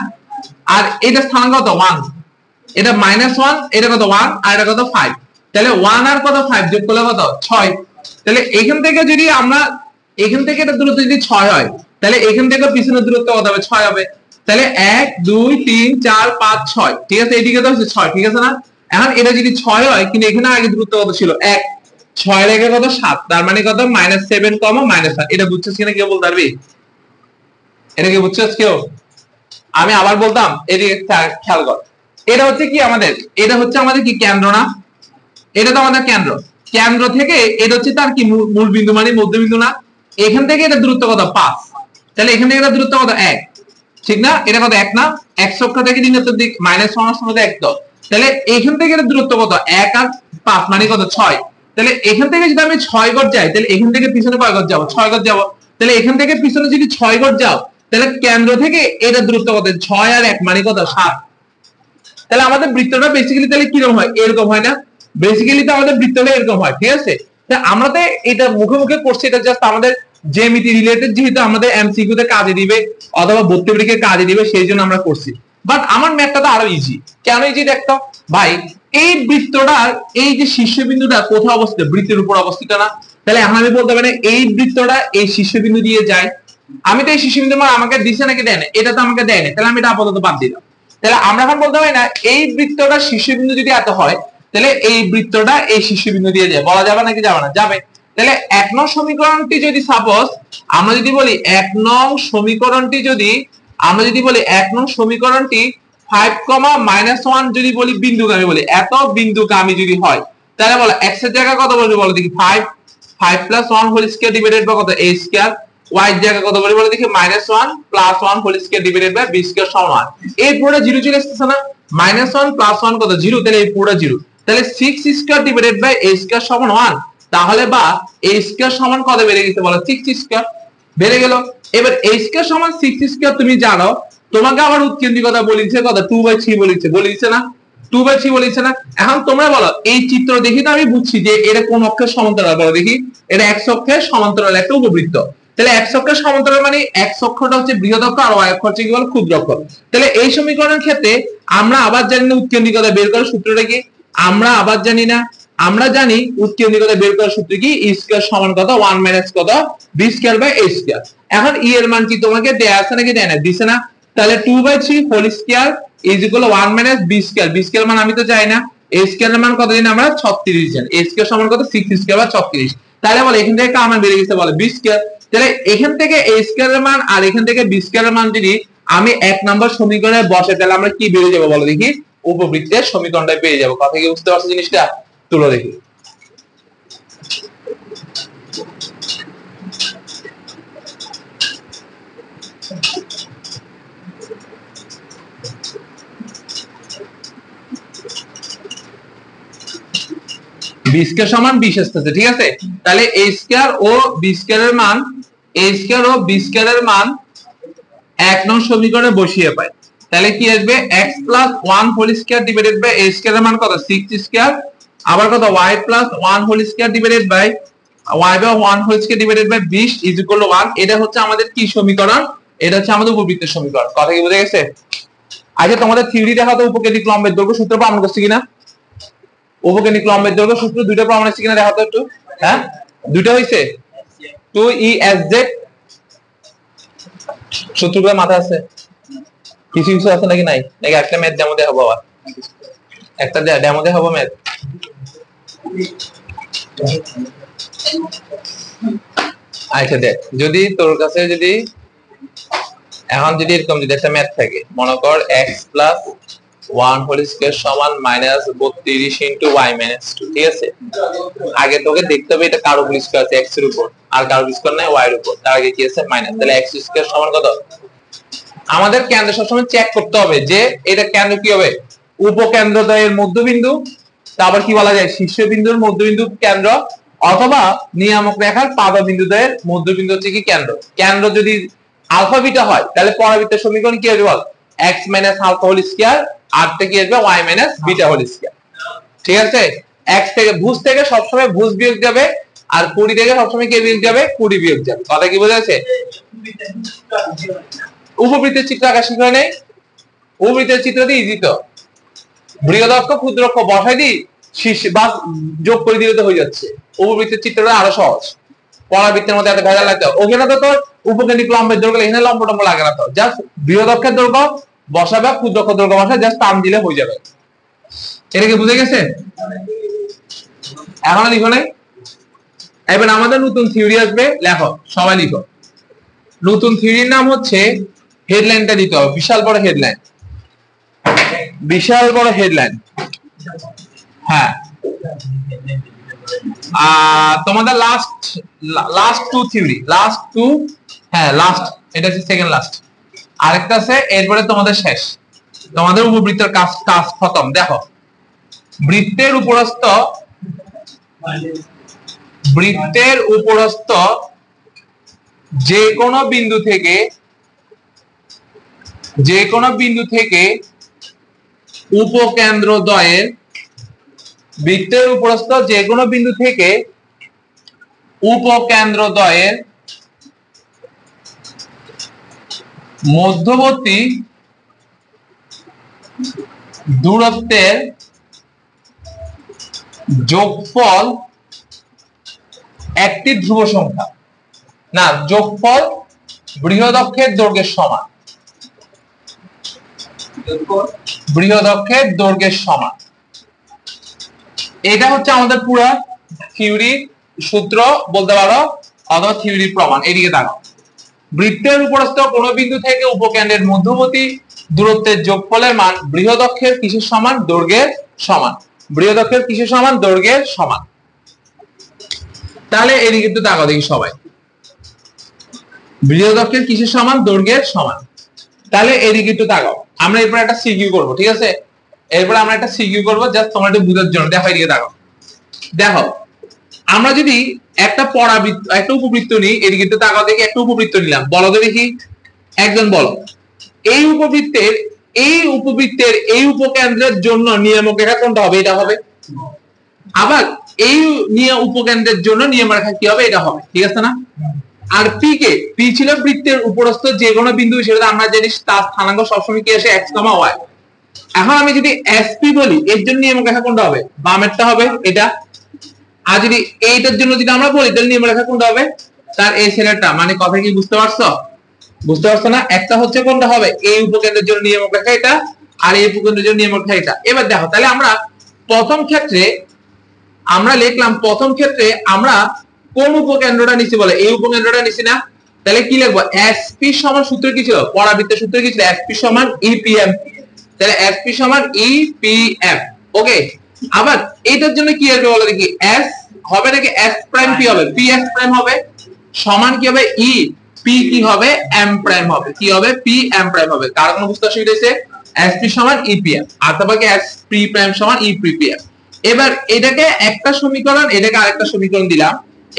আর এটা স্থানাঙ্ক কত 1, এটা -1 এটা কত 1 আর এটা কত 5, তাহলে 1 আর কত 5 যোগ করলে কত 6, তাহলে এখান থেকে যদি আমরা এখান থেকে এটা দূরত্ব যদি 6 হয় তাহলে এখান থেকে পিছনের দূরত্ব কত হবে 6 হবে, তাহলে 1 2 3 4 5 6 ঠিক আছে, এদিকে তো হচ্ছে 6 ঠিক আছে না। এখন এটা যদি 6 হয় কিন্তু এখানে আগে দূরত্ব কত ছিল 1, 6 রেখে কত 7, তার মানে কত -7, -1, এটা বুঝছিস কিনা কেউ বলতে পারবি, এটা কি বুঝছিস কেউ? আমি আবার বলতাম এদিকে খেয়াল কর, এটা হচ্ছে কি আমাদের এটা হচ্ছে আমাদের কি কেন্দ্র না, এটা তো আমাদের কেন্দ্র, কেন্দ্র থেকে এটা হচ্ছে তার কি মূল বিন্দু মানে মধ্যবিন্দু না, এখান থেকে এটা দূরত্ব কত 5, তাহলে এখান থেকে এটা দূরত্ব কত 1 ঠিক না, এটা কত 1 না, এক অক্ষ থেকে ঋণাত্মক দিক -1 1 তাহলে এখান থেকে এটা দূরত্ব কত 1 আর 5 মানে কত 6, তাহলে এখান থেকে যদি আমি 6 গড় যাই তাহলে এখান থেকে পিছনে কয় গড় যাব 6 গড় যাব, তাহলে এখান থেকে পিছনে যদি 6 গড় যাও তাহলে কেন্দ্র থেকে এটা দূরত্ব কত 6 আর 1 মানে কত 7, তাহলে আমাদের বৃত্তটা বেসিক্যালি তাহলে কিরকম হয় এরকম হয় না, বেসিক্যালি তো আমাদের বৃত্তটা এরকম হয় ঠিক আছে। আমরা তো এটা মুখে মুখে করছি, এটা জাস্ট আমাদের জ্যামিতি রিলেটেড যেহেতু আমাদের এমসিকিউ তে কাজে দিবে অথবা ভর্তি পরীক্ষায় কাজে দিবে সেই জন্য আমরা করছি, বাট আমার ম্যাথটা তো আরো ইজি। কেন ইজি দেখতো ভাই, এই বৃত্তটার এই যে শীর্ষবিন্দুটা কোথায় অবস্থিত বৃত্তের উপর অবস্থিত না, তাহলে এখন আমি বলতে পারি এই বৃত্তটা এই শীর্ষবিন্দু দিয়ে যায়, আমি তো এই শীর্ষবিন্দু মানে আমাকে দিছে নাকি দেয় না, এটা তো আমাকে দেয় না, তাহলে আমি এটা আপাতত বাদ দিলাম। তাহলে আমরা এখন বলতে পারি না এই বৃত্তটা শীর্ষবিন্দু যদি এত হয় তাহলে এই বৃত্তটা এই শীর্ষবিন্দু দিয়ে যায়, বলা যাবে নাকি যাবে না, যাবে। তাহলে 1 নং সমীকরণটি যদি সাপোজ আমরা যদি বলি 1 নং সমীকরণটি যদি আমরা যদি বলি 1 নং সমীকরণটি 5, যদি বলি বিন্দুগামী বলি, এত বিন্দুগামী যদি হয় তাহলে বলো x এর জায়গায় কত বলবো বলো দেখি, 5 plus 1 whole square divided by কত a স্কয়ার, y এর জায়গায় কত বলবো বলো দেখি, -1 plus 1 whole square divided by b square সমান 1। এই পুরোটা জিরো চলে আসছে না, -1 প্লাস 1 কত 0, তাহলে এই পুরোটা জিরো, তাহলে 6 square divided by a square সমান 1, তাহলে বা a স্কয়ার সমান কত বেড়ে গেছে বলো 6 স্কয়ার বেড়ে গেল। এবার a স্কয়ার সমান 6 স্কয়ার তুমি জানো, তোমাকে আবার উৎকেন্দ্রিকতা বলেছে কত 2/3 বলেছে না, 2/3 বলেছে না। এখন তোমরা বলো এই চিত্র দেখি তো আমি বুঝছি যে এটা কোন অক্ষের সমান্তরাল, বলো দেখি, এটা x অক্ষের সমান্তরাল একটা উপবৃত্ত, তাহলে x অক্ষের সমান্তরাল মানে x অক্ষটা হচ্ছে বৃহৎ অক্ষ আর y অক্ষ হচ্ছে কি বল ক্ষুদ্র অক্ষ। তাহলে এই সমীকরণের ক্ষেত্রে আমরা আবার জানি না উৎকেন্দ্রিকতা বের করার সূত্রটা কি, আমরা আবার জানি না, আমরা জানি উৎকেন্দ্রিকতা বের করার সূত্র কি, e স্কয়ার সমান কত 1 মাইনাস কত b square by a square. এখন e এর মান কি তোমাকে দেয়া আছে নাকি দেয় না, দিছে না, তাহলে 2/3 whole square is equal 1 minus b square, b square মান আমি তো জানি না, a স্কয়ার এর মান কত জানি আমরা 36 জানি, a স্কয়ার সমান কত 6 স্কয়ার বাই 36, তাহলে বল এখান থেকে কার মান বেরিয়ে গেছে বল b স্কয়ার, তাহলে এখান থেকে a স্কয়ার এর মান আর এখান থেকে b স্কয়ার এর মান যদি আমি এক নাম্বার সমীকরণে বসে তাহলে আমরা কি বেরিয়ে যাব বলো দেখি, উপবৃত্তের সমীকরণটা পেয়ে যাব। কথা কি বুঝতে পারছো জিনিসটা, তুলো দেখি। b স্কয়ার সমান 20 আসছে, ঠিক আছে, তাহলে a স্কয়ার ও b স্কয়ার এর মান, a স্কয়ার ও b স্কয়ার এর মান এক নং সমীকরণে বসিয়ে পাই, তাহলে কি আসবে x plus 1 whole square divided by a square এর মান কত 6 স্কয়ার, আবার কত y plus 1 whole square divided by y by 1 whole square divided by 20 is equal to 1। এটা হচ্ছে আমাদের কি সমীকরণ, এটা হচ্ছে আমাদের উপবৃত্তের সমীকরণ। কথা কি বুঝে গেছে? আচ্ছা তোমাদের থিওরি দেখা তো উপকেন্দ্রিক লম্বের দৈর্ঘ্য সূত্র প্রমাণ করছে কিনা, উপকেন্দ্রিক লম্বের দৈর্ঘ্য সূত্র দুইটা প্রমাণ হচ্ছে কিনা দেখা তো একটু, হ্যাঁ দুইটা হইছে, 2ESZ সূত্রগুলো মাথা আছে, কিছু কিছু আছে নাকি নাই, নাকি একটা ম্যাথ ডেমো দেখাবো, আবার একটা ডেমো দেখাবো ম্যাথ। আচ্ছা দেখ, যদি তোর কাছে যদি এখন যদি এরকম যদি একটা ম্যাথ থাকে, মনে কর x প্লাস 1 হোল স্কয়ার সমান -32 ইনটু y মাইনাস 2, ঠিক আছে, আগে তোকে দেখতে হবে এটা কার উপর স্কয়ার আছে, x এর উপর, আর কার উপর স্কয়ার নাই y এর উপর, তার আগে কি আছে মাইনাস, তাহলে x স্কয়ার সমান কত, আমাদের কেন্দ্র সবসময় চেক করতে হবে যে এটা কেন্দ্র কি হবে, উপকেন্দ্রদ্বয়ের মধ্যবিন্দু, তারপর কি বলা যায় শীর্ষবিন্দুর মধ্যবিন্দু কেন্দ্র, অথবা নিয়ামক রেখার পাদবিন্দুদ্বয়ের মধ্যবিন্দু হচ্ছে কি কেন্দ্র। কেন্দ্র যদি আলফা বিটা হয় তাহলে পরাবৃত্তের সমীকরণ কি হবে বল, x minus alpha whole square, আর থেকে আসবে y minus beta whole square, ঠিক আছে। x থেকে ভুজ থেকে সবসময় ভুজ বিয়োগ যাবে, আর 20 থেকে সবসময় কে বিয়োগ যাবে, 20 বিয়োগ যাবে। কথা কি বোঝা যাচ্ছে? উপবৃত্তের চিত্র আঁকা শিখে নেই, উপবৃত্তের চিত্র দিয়ে ইজি তো, বৃহৎ অক্ষ ক্ষুদ্র অক্ষ বসাই দিই শীর্ষ বা যোগ করে দিলে তো হয়ে যাচ্ছে, উপবৃত্তের চিত্রটা আরো সহজ। পরাবৃত্তের মধ্যে একটা ভেজাল লাগতো, ওখানে তো তোর উপকেন্দ্রিক লম্বের দৈর্ঘ্য, এখানে লম্ব টম্ব লাগে না, তো জাস্ট বৃহৎ অক্ষের দৈর্ঘ্য বসাবে, ক্ষুদ্র অক্ষের দৈর্ঘ্য বসাবে, জাস্ট টান দিলে হয়ে যাবে। এটা কি বুঝে গেছে? এখন লিখো নাই, এবার আমাদের নতুন থিওরি আসবে, লেখো সবাই লিখো। নতুন থিওরির নাম হচ্ছে, হেডলাইনটা দিতে হবে, বিশাল বড় হেডলাইন, বিশাল বড় হেডলাইন। হ্যাঁ তোমাদের last two theory, last two, হ্যাঁ লাস্ট, এটা হচ্ছে সেকেন্ড লাস্ট, আরেকটা আছে এরপরে তোমাদের শেষ, তোমাদের উপবৃত্তের কাজ খতম। দেখো বৃত্তের উপরস্থ যে কোনো বিন্দু থেকে উপকেন্দ্রদ্বয়ের, বৃত্তের উপরস্থ যে কোনো বিন্দু থেকে উপকেন্দ্রদ্বয়ের মধ্যবর্তী দূরত্বের যোগফল একটি ধ্রুব সংখ্যা, না যোগফল বৃহৎ অক্ষের দৈর্ঘ্যের সমান, বৃহৎ অক্ষের দৈর্ঘ্যের সমান। এটা হচ্ছে আমাদের পুরো থিওরির সূত্র বলতে পারো, অথবা থিওরির প্রমাণ। এদিকে দেখো, বৃত্তের উপরস্থ কোন বিন্দু থেকে উপকেন্দ্রের মধ্যবর্তী দূরত্বের যোগফলের মান বৃহৎ অক্ষের কিসের সমান? দৈর্ঘ্যের সমান। বৃহৎ অক্ষের কিসের সমান? দৈর্ঘ্যের সমান। তাহলে এদিকে একটু তাকাও দেখি সবাই, বৃহৎ অক্ষের কিসের সমান? দৈর্ঘ্যের সমান। তাহলে এদিকে একটু তাকাও, আমরা এরপর একটা সিকিউ করব, ঠিক আছে? এরপর আমরা একটা সিকিউ করব জাস্ট তোমার একটু বুঝার জন্য। দেখো এদিকে তাকাও, দেখো আমরা যদি একটা পরাবৃত্ত, একটা উপবৃত্ত নিই, এদিকে একটু তাকাও দেখি, একটা উপবৃত্ত নিলাম, বলো তো দেখি, একজন বলো। এই উপবৃত্তের এই উপকেন্দ্রের জন্য নিয়ামক রেখা কোনটা হবে? এটা হবে। আবার এই উপকেন্দ্রের জন্য নিয়ামক রেখা কি হবে? এটা হবে, ঠিক আছে না? আর পি ছিল বৃত্তের উপরস্থ যে কোনো বিন্দু হিসেবে আমরা জানি তার স্থানাঙ্ক সবসময় কি আসে? x, y। এখন আমি যদি এসপি বলি, এর জন্য নিয়ামক রেখা কোনটা হবে? বামেরটা হবে, এটা। আর যদি এইটার জন্য যদি আমরা বলি, তাহলে নিয়ামক রেখা কোনটা হবে? তার এই ছেলেটা। মানে কথা কি বুঝতে পারছো? বুঝতে পারছো না? একটা হচ্ছে কোনটা হবে? এই উপকেন্দ্রের জন্য নিয়ামক রেখা এটা, আর এই উপকেন্দ্রের জন্য নিয়ামক রেখা এটা। এবার দেখো, তাহলে আমরা প্রথম ক্ষেত্রে আমরা লিখলাম, প্রথম ক্ষেত্রে আমরা কোন উপকেন্দ্রটা নিছি? বলে এই উপকেন্দ্রটা নিছি না? তাহলে কি লিখবো? এসপি সমান সূত্র কি ছিল? পরাবৃত্তের সূত্র কি ছিল? এসপি সমান ইপিএম। তাহলে এসপি সমান ইপিএম। ওকে, আবার এটার জন্য কি আসবে বলো দেখি? এস হবে নাকি এস প্রাইম পি হবে? পি এস প্রাইম হবে, সমান কি হবে? ই পি কি হবে? এম প্রাইম হবে। কি হবে? পি এম প্রাইম হবে। কার কোনো বুঝতে অসুবিধা হয়েছে? এসপি সমান ইপিএম, অথবা কি এস পি প্রাইম সমান ই পিপিএম। এবার এটাকে একটা সমীকরণ, এটাকে আরেকটা সমীকরণ দিলাম।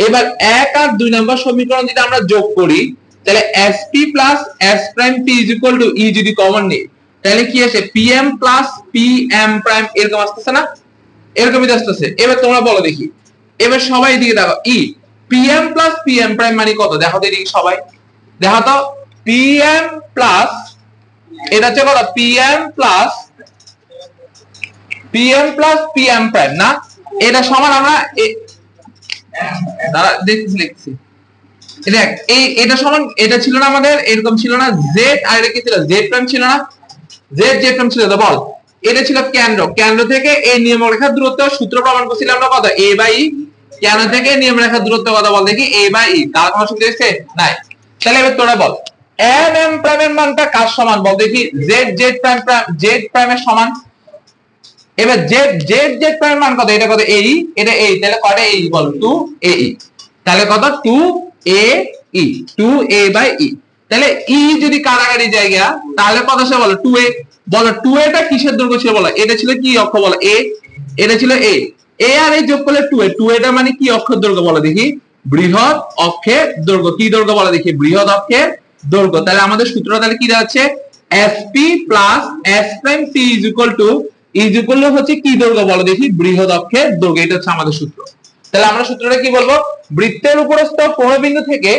এবার 1 আর 2 নম্বর সমীকরণ যদি আমরা যোগ করি, তাহলে sp plus s prime p is equal two e যদি কমন নিই, তাহলে কি আসে? pm প্লাস pm প্রাইম, এরকম আসতেছে না? এরকমই আসতেছে। এবার তোমরা বলো দেখি, এবার সবাই এদিকে দেখো, e pm plus pm prime মানে কত? দেখো তো এদিকে সবাই, দেখো তো, pm প্লাস, এটা হচ্ছে কত? pm প্লাস pm প্রাইম না? এটা সমান আমরা লিখছি, দেখ এটা সমান, এটা ছিল না আমাদের, এরকম ছিল না? জেড আর এটা কি ছিল? জেড প্রাইম ছিল না? জেড প্রাইম ছিল তো, বল। এটা ছিল কেন্দ্র থেকে এই নিয়ম রেখার দূরত্ব, সূত্র প্রমাণ করছিলাম আমরা কত? a by e। কেন্দ্র থেকে নিয়ম রেখার দূরত্ব কত বল দেখি? a by e। কার কোনো অসুবিধা হচ্ছে? নাই। তাহলে এবার তোরা বল, m প্রাইমের মানটা কার সমান বল দেখি? জেড প্রাইমের সমান। এবার জেড প্রাইমের মান কত? এটা কত? a e, এটা a, তাহলে কত a e ball? 2 a e। তাহলে কত? 2a e, 2a by e। তাহলে e যদি কারাগারি জায়গা, তাহলে কত আসে বলো? 2a। বলো 2a টা কিসের দৈর্ঘ্য ছিল বলো? এটা ছিল কি অক্ষ বলো? a, এটা ছিল a। a আর এই যোগ করলে 2a, 2a টা মানে কি অক্ষের দৈর্ঘ্য বলো দেখি? বৃহৎ অক্ষের দৈর্ঘ্য। কি দৈর্ঘ্য বলো দেখি? বৃহৎ অক্ষের দৈর্ঘ্য। তাহলে আমাদের সূত্রটা তাহলে কি দাঁড়াচ্ছে? sp plus s prime p is equal two হচ্ছে কি দৈর্ঘ্য বলো দেখি? বৃহৎ অক্ষের দৈর্ঘ্য। এটা হচ্ছে আমাদের সূত্র। তাহলে আমরা সূত্রটা কি বলবো? বৃত্তের উপরস্থ কোন বিন্দু থেকে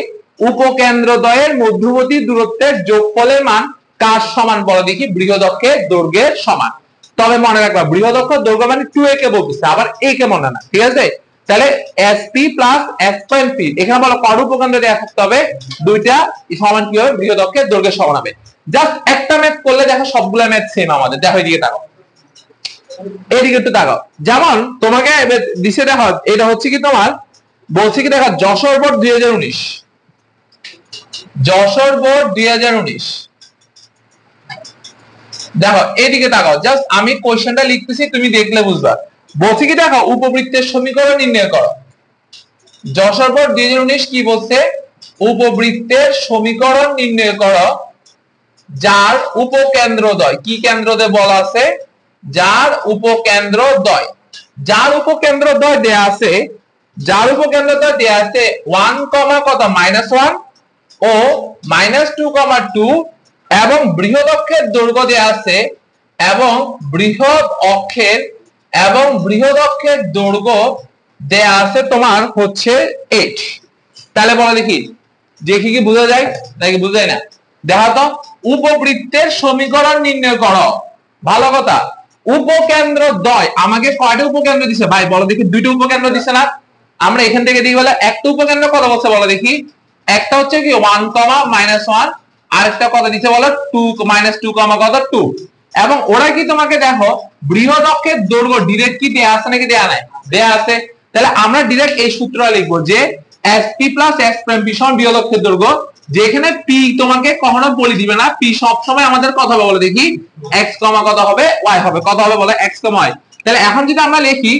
উপকেন্দ্রদ্বয়ের মধ্যবর্তী দূরত্বের যোগফলের মান কার সমান বলো দেখি? বৃহৎ অক্ষের দৈর্ঘ্যের সমান। তবে মনে রাখবা, বৃহৎ অক্ষের দৈর্ঘ্য মানে 2a কে বলতেছে, আবার a কে মনে না, ঠিক আছে? তাহলে sp plus s prime p, এখানে বলো কত উপকেন্দ্র দেয়া থাকতে হবে? দুইটা, সমান কি হবে? বৃহৎ অক্ষের দৈর্ঘ্যের সমান হবে। জাস্ট একটা ম্যাথ করলে দেখো সবগুলা ম্যাথ সেম আমাদের। দেখো এদিকে তাকাও, এদিকে একটু তাকাও। যেমন তোমাকে দিছে, দেখো এটা হচ্ছে কি তোমার, বলছে কি দেখো, যশোর বোর্ড 2019, যশোর বোর্ড 2019। দেখো এদিকে তাকাও, জাস্ট আমি কোশ্চেনটা লিখতেছি, তুমি দেখলে বুঝবা। বলছে কি দেখো, উপবৃত্তের সমীকরণ নির্ণয় করো। যশোর বোর্ড 2019 কি বলছে? উপবৃত্তের সমীকরণ নির্ণয় করো যার উপকেন্দ্রদ্বয়, কি কেন্দ্রদ্বয় বলা আছে? যার উপকেন্দ্রদ্বয়, যার উপকেন্দ্রদ্বয় দেয়া আছে, যার উপকেন্দ্রদ্বয় দেয়া আছে 1, কত? -1 ও -2, 2 এবং বৃহৎ অক্ষের দৈর্ঘ্য দেয়া আছে, এবং বৃহৎ অক্ষের দৈর্ঘ্য দেয়া আছে তোমার হচ্ছে 8। তাহলে বলা দেখি, দেখি কি বোঝা যায় নাকি বোঝা যায় না? দেখো তো, উপবৃত্তের সমীকরণ নির্ণয় করো। ভালো কথা, উপকেন্দ্রদ্বয় আমাকে কয়টা উপকেন্দ্র দিছে ভাই বলো দেখি? দুইটা উপকেন্দ্র দিছে না? আমরা এখান থেকে দেখি বলে একটা উপকেন্দ্র কত বলছে বলো দেখি? একটা হচ্ছে কি 1, -1, আরেকটা কত দিছে বলো? 2, -2, কত? 2। এবং ওরা কি তোমাকে দেখো বৃহৎ অক্ষের দৈর্ঘ্য ডিরেক্ট কি দেয়া আছে নাকি দেয়া নাই? দেয়া আছে। তাহলে আমরা ডিরেক্ট এই সূত্রটা লিখবো যে sp plus s prime p সমান বৃহৎ অক্ষের দৈর্ঘ্য, যেখানে পি তোমাকে কখনো বলে দিবে না, পি সব সময় আমাদের কত হবে বলে দেখি, এক্স কমা কত হবে, ওয়াই হবে, কত হবে বলে এক্স কমা ওয়াই। তাহলে এখন যদি আমরা লিখি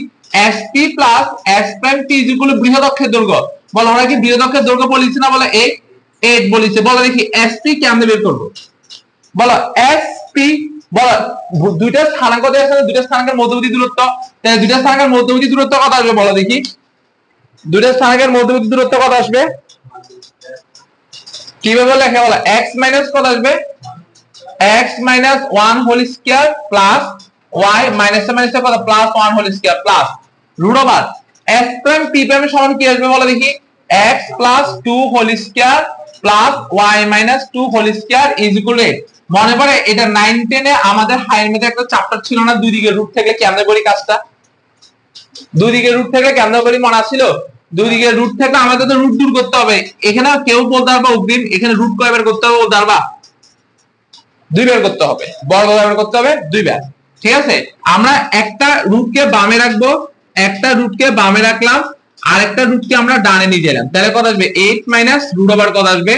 SP plus S prime P equal বৃহৎ অক্ষের দৈর্ঘ্য, বলো আমরা কি বৃহৎ অক্ষের দৈর্ঘ্য বলেছি না, বলে 8 বলেছে, বলো দেখি এসপি কেমনে বের করব, বলো এসপি, বলো দুইটা স্থানাঙ্ক দেওয়া আছে, দুইটা স্থানাঙ্কের মধ্যবর্তী দূরত্ব, তাহলে দুইটা স্থানাঙ্কের মধ্যবর্তী দূরত্ব কত আসবে বলো দেখি, দুইটা স্থানাঙ্কের মধ্যবর্তী দূরত্ব কত আসবে, কিভাবে লেখা, বলো x মাইনাস কত আসবে, x minus 1 whole square plus y minus minus কত plus 1 whole square plus root over s prime p prime সমান কি আসবে বলো দেখি, x plus 2 whole square plus y minus 2 whole square is equal to 8। মনে পড়ে এটা 9 10 এ আমাদের হায়ার ম্যাথে একটা চ্যাপ্টার ছিল না, দুই দিকে রুট থেকে কেমনে করি কাজটা, দুই দিকে রুট থেকে কেমনে করি মনে ছিল, দুই দিকে রুট থেকে আমাদের তো রুট দূর করতে হবে, এখানে কেউ বলতে পারবা অগ্রিম এখানে রুট কয়বার করতে হবে বলতে পারবা, দুইবার করতে হবে, বর্গ ব্যবহার করতে হবে দুইবার, ঠিক আছে। আমরা একটা রুটকে বামে রাখবো, একটা রুটকে বামে রাখলাম, আর একটা রুটকে আমরা ডানে নিয়ে গেলাম, তাহলে কত আসবে 8 মাইনাস রুট ওভার কত আসবে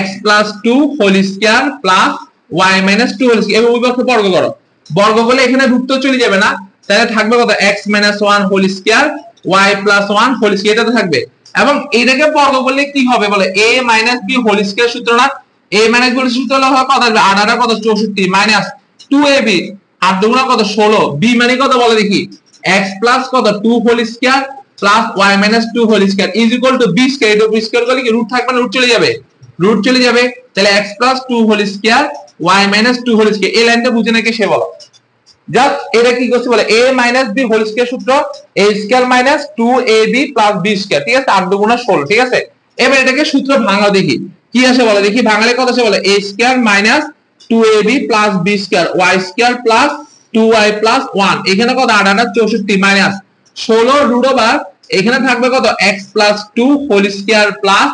x plus 2 whole square plus y minus 2 whole square, এবং ওই পক্ষে বর্গ করো, বর্গ করলে এখানে রুট তো চলে যাবে না, তাহলে থাকবে কত x minus 1 whole square y plus 1 whole square, এটা তো থাকবে, এবং এইটাকে বর্গ করলে কি হবে বলে a minus b whole square সূত্র না, a মাইনাস b হোল সূত্র হলো কত আসবে 8 কত 64 মাইনাস 2ab 8 দুগুণা কত 16, b মানে কত বলে দেখি x প্লাস কত 2 whole square plus y minus 2 whole square is equal to b square, এটা b স্কয়ার করলে কি রুট থাকবে না, রুট চলে যাবে, রুট চলে যাবে, তাহলে x plus 2 whole square y minus 2 whole square, এই লাইনটা বুঝে নাকি সে বলো, জাস্ট এটা কি করছে বলে a minus b whole square সূত্র a square minus 2ab plus b square, ঠিক আছে 8 দুগুণা 16, ঠিক আছে। এবার এটাকে সূত্র ভাঙাও দেখি কি আসে বলে দেখি, ভাঙালে কত আসে বলে a square minus 2ab plus b square y square plus 2y plus 1, এখানে কত 8 8 64 মাইনাস 16 রুট ওভার এখানে থাকবে কত x plus 2 whole square plus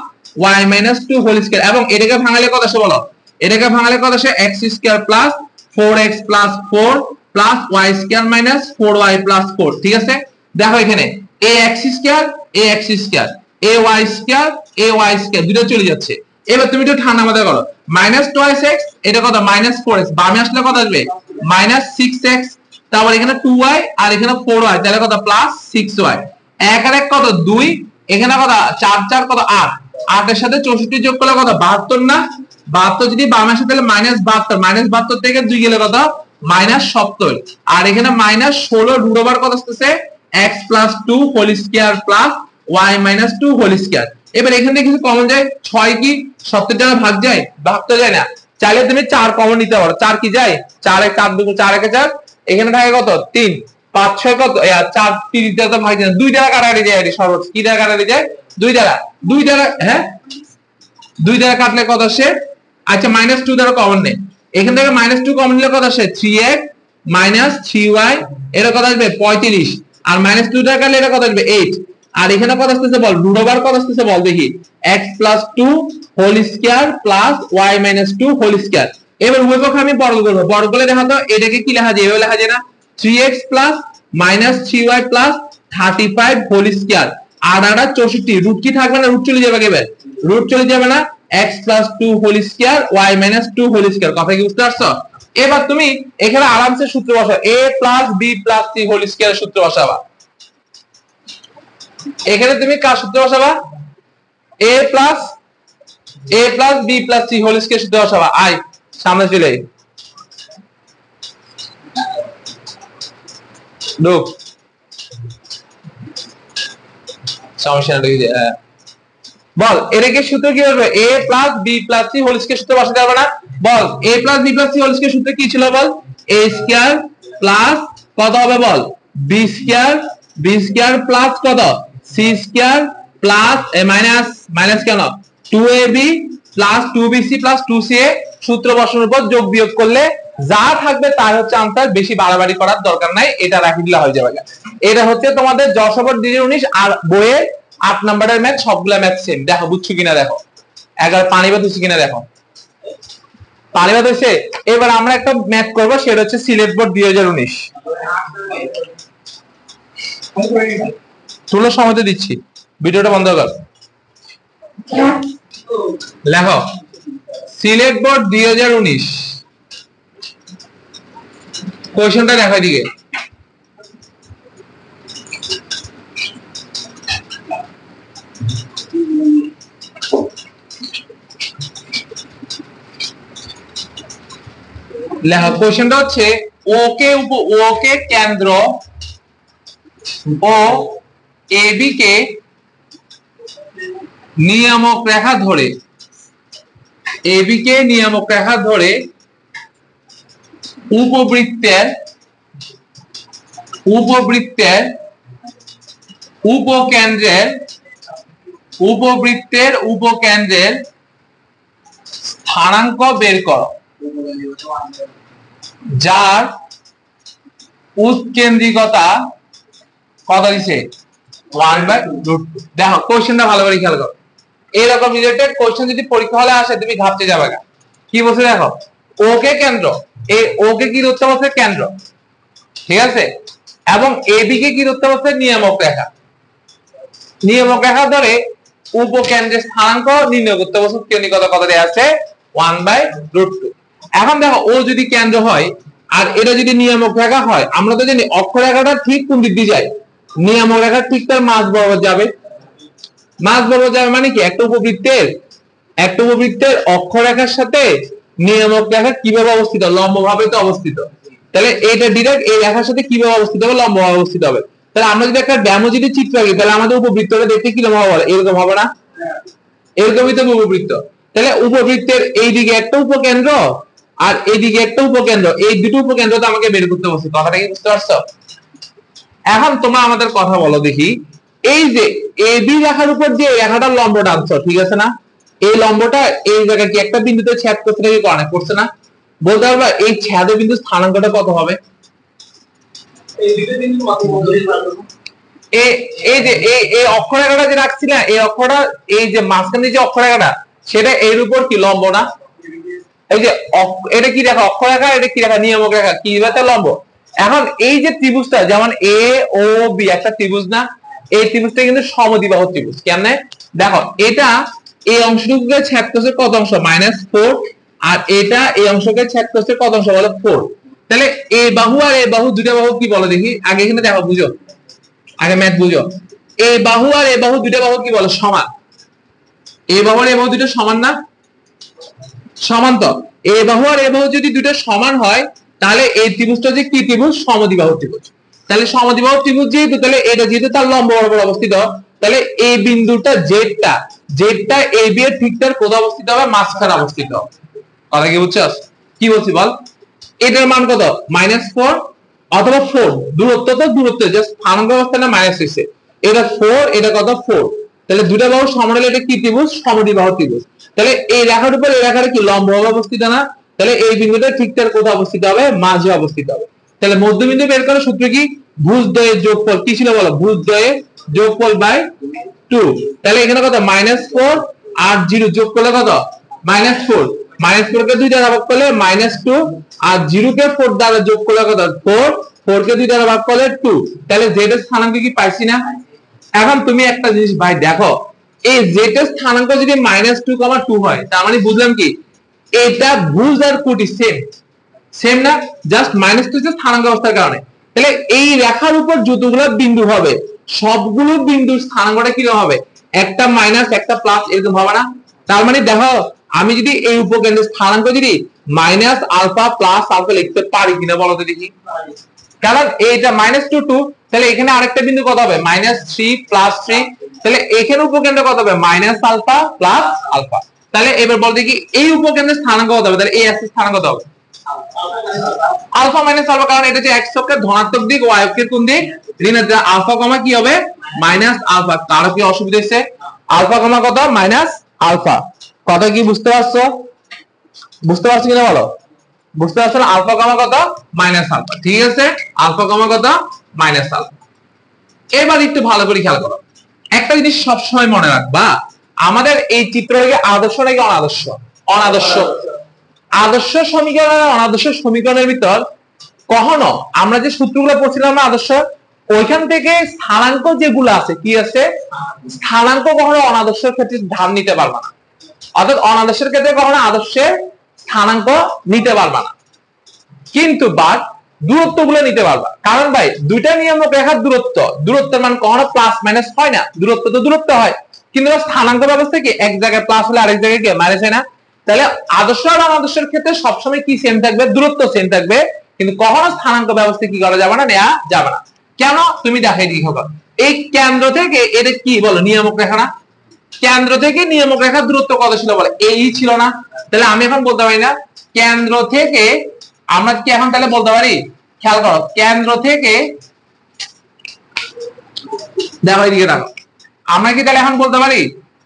y minus 2 whole square, এবং এটাকে ভাঙালে কত আসে বলো, এটাকে ভাঙালে কত আসে x square plus 4x plus 4 plus y square minus 4y plus 4, ঠিক আছে। দেখো এখানে ax square ay square ay square দুটো চলে যাচ্ছে, এবার তুমি একটু ঠান্ডা মাথায় করো, মাইনাস 2x এটা কত মাইনাস 4x, বামে আসলে কত আসবে মাইনাস 6x, তারপর এখানে 2y আর এখানে 4y, তাহলে কত প্লাস 6y, 1 আর 1 কত 2, এখানে কত 4 4 কত 8, 8 এর সাথে 64 যোগ করলে কত 72 না, 72 যদি বামে আসে তাহলে মাইনাস 72, মাইনাস 72 থেকে 2 গেলে কত মাইনাস 70, আর এখানে মাইনাস 16 রুট ওভার কত আসছে x plus 2 whole square plus y minus 2 whole square. এবার এখান থেকে কিছু কমন যায়, 6 কি 70 দ্বারা ভাগ যায়, ভাগ তো যায় না, চাইলে তুমি 4 কমন নিতে পারো, 4 কি যায় 4 1 4 2 4 1 4, এখানে থাকে কত 3 5 6 কত 4 3 দ্বারা তো ভাগ যায়, 2 দ্বারা কাটাকাটি যায়, সর্বোচ্চ কি দ্বারা কাটাকাটি যায় 2 দ্বারা, হ্যাঁ 2 দ্বারা কাটলে কত আসে, আচ্ছা মাইনাস 2 দ্বারা কমন নেই, এখান থেকে মাইনাস 2 কমন নিলে কত আসে 3x মাইনাস 3y, এটা কত আসবে 35, আর মাইনাস 2 দ্বারা কাটলে এটা কত আসবে 8, আর এখানে কত আসছে বল রুট ওভার কত আসছে বল দেখি x plus 2 whole square plus y minus 2 whole square. এবার উভয় পক্ষে আমি বর্গ করব, বর্গ করলে দেখা তো এটাকে কি লেখা যায়, এভাবে লেখা যায় না 3x plus minus 3y plus 35 whole square, আর 8 64, রুট কি থাকবে না, রুট চলে যাবে, এবার রুট চলে যাবে না, x plus 2 whole square y minus 2 whole square, কথা কি বুঝতে পারছো। এবার তুমি এখানে আরামসে সূত্র বসাও, a plus b plus c whole square সূত্র বসাবা, এখানে তুমি কার সূত্র বসাবা a plus b plus c whole square সূত্র বসাবা, আই সামনে চলে লোক সমস্যা নেই, বল এটাকে সূত্র কি হবে a plus b plus c whole square সূত্র বসাতে হবে না, বল a plus b plus c whole square সূত্র কি ছিল বল, a স্কয়ার প্লাস কত হবে বল b স্কয়ার প্লাস কত c square plus minus minus কেন 2ab plus 2bc plus 2ca, সূত্র বসানোর পর যোগ বিয়োগ করলে যা থাকবে তার হচ্ছে আনসার, বেশি বাড়াবাড়ি করার দরকার নাই, এটা রাখি দিলে হয়ে যাবে। এটা হচ্ছে তোমাদের যশোবর 2019 আর বইয়ের 8 নম্বরের ম্যাথ, সবগুলা ম্যাথ সেম, দেখো বুঝছো কিনা দেখো, 11 পানিবাদ হচ্ছে কিনা দেখো, পানিবাদ হচ্ছে। এবার আমরা একটা ম্যাথ করব, সেটা হচ্ছে সিলেট বোর্ড 2019, তুলো সময় দিচ্ছি, ভিডিওটা বন্ধ কর। লেখো সিলেট বোর্ড 2019 কোশ্চেনটা দেখো দিকে লেখো কোশ্চেনটা হচ্ছে ওকে কেন্দ্র ও এবি কে নিয়ামক রেখা ধরে এবি কে নিয়ামক রেখা ধরে উপবৃত্তের উপকেন্দ্রের স্থানাঙ্ক বের করো যার উৎকেন্দ্রিকতা কত দিছে 1/√2। দেখো কোশ্চেনটা ভালো করে খেয়াল করো, এরকম রিলেটেড কোশ্চেন যদি পরীক্ষা হলে আসে তুমি ঘাবতে যাবে না। কি বলছে দেখো, ওকে কেন্দ্র, এই ওকে কি ধরতে বলছে কেন্দ্র, ঠিক আছে, এবং এবি কে কি ধরতে বলছে নিয়ামক রেখা ধরে উপকেন্দ্রের স্থানাঙ্ক নির্ণয় করতে বলছে, কেন্দ্রিকতা কত দেয়া আছে 1/√2। এখন দেখো ও যদি কেন্দ্র হয় আর এটা যদি নিয়ামক রেখা হয়, আমরা তো জানি অক্ষরেখাটা ঠিক কোন দিক দিয়ে যায়, নিয়ামক রেখা ঠিক তার মাঝ বরাবর যাবে। মানে কি একটা উপবৃত্তের অক্ষরেখার সাথে নিয়ামক রেখা কিভাবে অবস্থিত, লম্বভাবে তো অবস্থিত, তাহলে এটা ডিরেক্ট এই রেখার সাথে কিভাবে অবস্থিত হবে, লম্বভাবে অবস্থিত হবে। তাহলে আমরা যদি একটা ড্যামো যদি চিত্র আঁকি, তাহলে আমাদের উপবৃত্তটা দেখতে কিরকম হবে, এরকম হবে না? এরকমই তো উপবৃত্ত। তাহলে উপবৃত্তের এইদিকে একটা উপকেন্দ্র আর এইদিকে একটা উপকেন্দ্র, এই দুটো উপকেন্দ্র তো আমাকে বের করতে বলছে। কথাটা কি বুঝতে পারছো? এখন তোমরা আমাদের কথা বলো দেখি, এই যে এবি রেখার উপর যে রেখাটা লম্ব টানছো, ঠিক আছে না, এই লম্বটা এই জায়গায় কি একটা বিন্দুতে ছেদ করছে নাকি কানেক্ট করছে না? বলতে পারবা এই ছেদ বিন্দু স্থানাঙ্কটা কত হবে? এই যে এই অক্ষরেখাটা যে রাখছি না, এই অক্ষরটা এই যে মাঝখানে যে অক্ষরেখাটা সেটা এর উপর কি লম্ব না? এই যে এটা কি রেখা, অক্ষরেখা, এটা কি রেখা, নিয়ামক রেখা, কি রেখা, লম্ব। এখন এই যে ত্রিভুজটা যেমন এ ও বি একটা ত্রিভুজ না, এই ত্রিভুজটা কিন্তু সমদ্বিবাহু ত্রিভুজ। কেমনে দেখো, এটা এই অংশটুকুকে ছেদ করছে কত অংশ, -4, আর এটা এই অংশকে ছেদ করছে কত অংশ বলো 4। তাহলে এই বাহু আর এই বাহু দুইটা বাহু কি বলো দেখি, আগে এখানে দেখো বুঝো, আগে ম্যাথ বুঝো। এই বাহু আর এই বাহু দুইটা বাহু কি বলো, সমান। এই বাহু আর এই বাহু দুটো সমান না, সমান তো। এই বাহু আর এই বাহু যদি দুটো সমান হয় তাহলে এই ত্রিভুজটা যে কি ত্রিভুজ, সমদ্বিবাহু ত্রিভুজ। তাহলে সমদ্বিবাহু ত্রিভুজ যেহেতু, তাহলে এটা যেহেতু তার লম্ব বরাবর অবস্থিত, তাহলে এই বিন্দুটা জেডটা এবি এর ঠিক তার কোথায় অবস্থিত হবে, মাঝখানে অবস্থিত হবে। কথা কি বুঝছস? কি বলছি বল, এটার মান কত, -4 অথবা 4, দূরত্ব জাস্ট স্থানাঙ্ক অবস্থায় না মাইনাস হইছে, এটা 4, এটা কত 4। তাহলে দুটো বাহু সমান হলে এটা কি ত্রিভুজ, সমদ্বিবাহু ত্রিভুজ। তাহলে এই রেখার উপর এই রেখাটা কি লম্বভাবে অবস্থিত না, তাহলে এই বিন্দুটা ঠিক তার কোথায় অবস্থিত হবে, মাঝে অবস্থিত হবে। তাহলে মধ্যবিন্দু বের করার সূত্র কি, ভুজদ্বয়ের যোগফল কি ছিল বলো, ভুজদ্বয়ের যোগফল বাই 2। তাহলে এখানে কত, -4 আর 0 যোগ করলে কত, -4, -4 কে 2 দ্বারা ভাগ করলে -2, আর 0 কে 4 দ্বারা যোগ করলে কত, 4 কে 2 দ্বারা ভাগ করলে 2। তাহলে z এর স্থানাঙ্ক কি পাইছি না? এখন তুমি একটা জিনিস ভাই দেখো, এই z এর স্থানাঙ্ক যদি -2, 2 হয়, তার মানে বুঝলাম কি এটা ভুজ আর কোটি সেম না, জাস্ট -2 এর স্থানাঙ্ক অবস্থার কারণে। তাহলে এই রেখার উপর যতগুলো বিন্দু হবে সবগুলো বিন্দুর স্থানাঙ্কটা কি হবে, একটা মাইনাস একটা প্লাস, এরকম হবে না? তার মানে দেখো, আমি যদি এই উপকেন্দ্রের স্থানাঙ্ক যদি -α+α লিখতে পারি কিনা বলো তো দেখি। কারণ এইটা -2 2, তাহলে এখানে আরেকটা বিন্দু কত হবে, -3 +3, তাহলে এখানে উপকেন্দ্র কত হবে, -α+α। তাহলে এবার বল দেখি এই উপকেন্দ্রের স্থানাঙ্ক কত হবে, তাহলে এই অ্যাক্সিস স্থানাঙ্ক কত হবে, আলফা মাইনাস আলফা, কারণ এটা যে x অক্ষের ধনাত্মক দিক, y অক্ষের কোন দিক, ঋণাত্মক। আলফা কমা কি হবে, -আলফা। কারো কি অসুবিধা হচ্ছে, আলফা কমা কত, -আলফা। কথা কি বুঝতে পারছো? বুঝতে পারছো কিনা বলো, বুঝতে পারছো না? আলফা কমা কত, -আলফা, ঠিক আছে, আলফা কমা কত, -আলফা। এবার একটু ভালো করে খেয়াল করো, একটা জিনিস সবসময় মনে রাখবা, আমাদের এই চিত্রটাকে আদর্শ নাকি অনাদর্শ, অনাদর্শ। আদর্শ সমীকরণ আর অনাদর্শ সমীকরণের ভিতর কখনো আমরা যে সূত্রগুলো পড়ছিলাম না আদর্শ, ওইখান থেকে স্থানাঙ্ক যেগুলো আছে, কি আছে, স্থানাঙ্ক কখনো অনাদর্শের ক্ষেত্রে ধার নিতে পারবা না। অর্থাৎ অনাদর্শের ক্ষেত্রে কখনো আদর্শের স্থানাঙ্ক নিতে পারবা না, কিন্তু বাট দূরত্ব গুলো নিতে পারবা। কারণ ভাই দুইটা নিয়ামক রেখার দূরত্বের মান কখনো প্লাস মাইনাস হয় না, দূরত্ব তো দূরত্ব হয়, কিন্তু স্থানাঙ্ক ব্যবস্থা কি এক জায়গায় প্লাস হলে আরেক জায়গায় কি মাইনাস হয় না। তাহলে আদর্শ আর অনাদর্শের ক্ষেত্রে সবসময় কি সেম থাকবে, দূরত্ব সেম থাকবে, কিন্তু কখনো স্থানাঙ্ক ব্যবস্থা কি করা যাবে না, নেওয়া যাবে না। কেন তুমি দেখাই দিই হবে, এই কেন্দ্র থেকে এটা কি বলো নিয়ামক রেখা না, কেন্দ্র থেকে নিয়ামক রেখার দূরত্ব কত ছিল বলে এই ছিল না। তাহলে আমি এখন বলতে পারি না কেন্দ্র থেকে, আমরা কি এখন তাহলে বলতে পারি, খেয়াল করো, কেন্দ্র থেকে দেখো এদিকে দেখো, আমরা কি তাহলে এখন বলতে পারি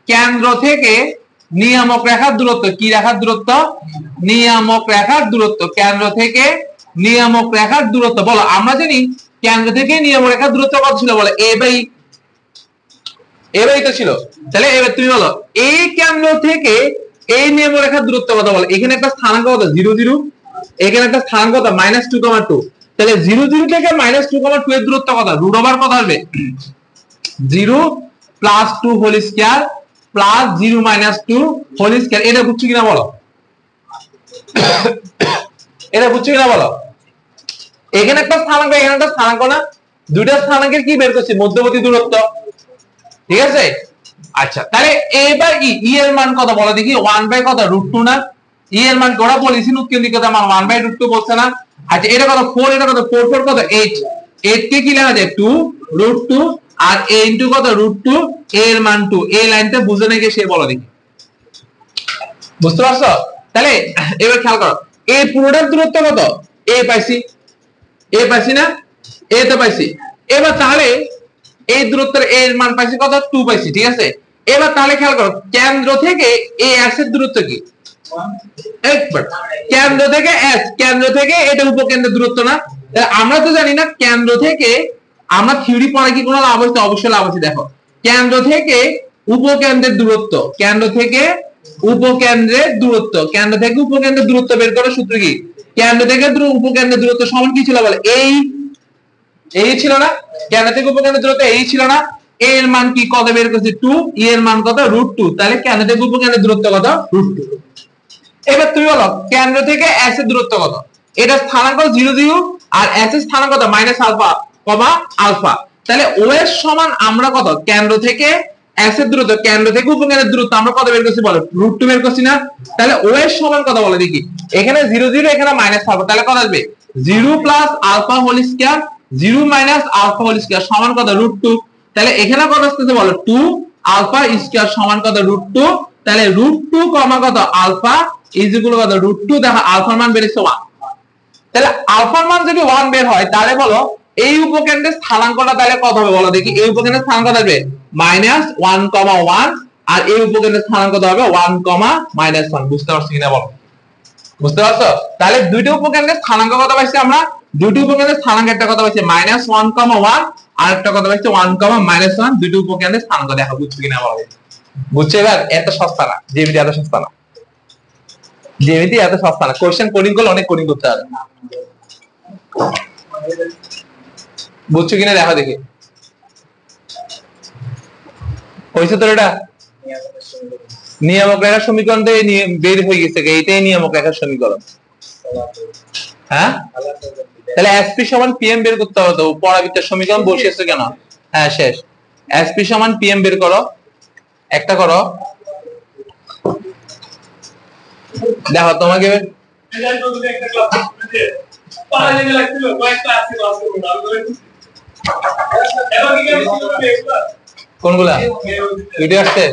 কেন্দ্র থেকে নিয়ামক রেখার দূরত্ব, কি রেখার দূরত্ব, নিয়ামক রেখার দূরত্ব, কেন্দ্র থেকে নিয়ামক রেখার দূরত্ব বলো, আমরা জানি কেন্দ্র থেকে নিয়ামক রেখার দূরত্ব কত ছিল বলে এ বাই তো ছিল। তাহলে এবার তুমি বলো এই কেন্দ্র থেকে এই নিয়ামক রেখার দূরত্ব কত বলো, এখানে একটা স্থানাঙ্ক কত 0 0, এখানে একটা স্থানাঙ্ক কত -2,2, তাহলে 0 0 থেকে -2,2 এর দূরত্ব কত, রুট ওভার কত আসবে 0 + 2 whole square plus 0 - 2 whole square. এটা বুঝছো কিনা বলো, এটা বুঝছো কিনা বলো, এখানে একটা স্থানাঙ্ক এখানে একটা স্থানাঙ্ক না, দুইটা স্থানাঙ্কের কি বের করছি, মধ্যবর্তী দূরত্ব, ঠিক আছে। আচ্ছা তাহলে এবার ই এর মান কত বলো দেখি, 1 কত √2 না, ই এর মান কত বলেছি, উৎকেন্দ্রিকতা মান 1/√2 বলছে না। আচ্ছা এটা কত 4, এটা কত 4 4 কত 8, 8 কে কি লেখা যায় 2√2 আর a ইনটু কত √2, এর মান 2, এই লাইনটা বুঝে নাকি সে বলো দেখি, বুঝতে পারছো। তাহলে এবার খেয়াল করো এই পুরোটার দূরত্ব কত, a পাইছি না, a তো পাইছি। এবার তাহলে এই দূরত্বের এর মান পাইছি কত 2 পাইছি, ঠিক আছে। এবার তাহলে খেয়াল করো কেন্দ্র থেকে এই s এর দূরত্ব কি, একবার কেন্দ্র থেকে s, কেন্দ্র থেকে এটা উপকেন্দ্রের দূরত্ব না। আমরা তো জানি না কেন্দ্র থেকে, আমরা থিওরি পড়া কি কোনো লাভ হচ্ছে, অবশ্যই লাভ আছে। দেখো কেন্দ্র থেকে উপকেন্দ্রের দূরত্ব, কেন্দ্র থেকে উপকেন্দ্রের দূরত্ব, কেন্দ্র থেকে উপকেন্দ্রের দূরত্ব বের করার সূত্র কি, কেন্দ্র থেকে উপকেন্দ্রের দূরত্ব সমান কি ছিল বলে এই ছিল না, কেন্দ্র থেকে উপকেন্দ্রের দূরত্ব এই ছিল না, এর মান কি কত বের করছি 2, ই এর মান কত √2, তাহলে কেন্দ্র থেকে উপকেন্দ্রের দূরত্ব কত √2। এবার তুমি বলো কেন্দ্র থেকে s এর দূরত্ব কত, এটা স্থানাঙ্ক 0 0 আর s এর স্থানাঙ্ক কত -α, আলফা, তাহলে ও এর সমান আমরা কত কেন্দ্র থেকে s এর দূরত্ব, কেন্দ্র থেকে উপকেন্দ্রের দূরত্ব আমরা কত বের করছি বলো √2 বের করছি না। তাহলে ও এর সমান কত বলে দেখি, এখানে 0 0 এখানে -α, তাহলে কত আসবে 0 + α হোল স্কয়ার 0 - α হোল স্কয়ার সমান কত √2, তাহলে এখানে কত আসছে বলো 2 আলফা স্কয়ার সমান কত √2, তাহলে √2 কত আলফা ইজ ইকুয়াল কত √2, দেখো আলফার মান বেরিয়েছে 1। তাহলে আলফার মান যদি 1 বের হয় তাহলে বলো এই উপকেন্দ্রের স্থানাঙ্কটা তাহলে কত হবে বলো দেখি, এই উপকেন্দ্রের স্থানাঙ্ক আসবে -1,1 আর এই উপকেন্দ্রের স্থানাঙ্ক কত হবে 1,-1। বুঝতে পারছো কিনা বলো, বুঝতে পারছো। তাহলে দুইটা উপকেন্দ্রের স্থানাঙ্ক কত পাইছি আমরা, দুইটা উপকেন্দ্রের স্থানাঙ্ক একটা কত পাইছি -1,1 আর একটা কত পাইছি 1,-1, দুইটা উপকেন্দ্রের স্থানাঙ্ক দেখো বুঝছো কিনা বলো, বুঝছো। এবার এত সস্তা না জ্যামিতি, এত সস্তা না জ্যামিতি, এত সস্তা না, কোশ্চেন কোডিং করলে অনেক কোডিং করতে হবে, বুঝছো কিনা দেখো দেখি, হইছে তো এটা নিয়ামক রেখার সমীকরণ তো বের হয়ে গেছে, এইটাই নিয়ামক রেখার সমীকরণ। হ্যাঁ তাহলে SP = PM বের করতে হবে তো, পরাবৃত্তের সমীকরণ বসিয়েছো কেন, হ্যাঁ শেষ, SP = PM বের করো, একটা করো, দেখো তোমাকে কোনগুলা ভিডিও আসছে।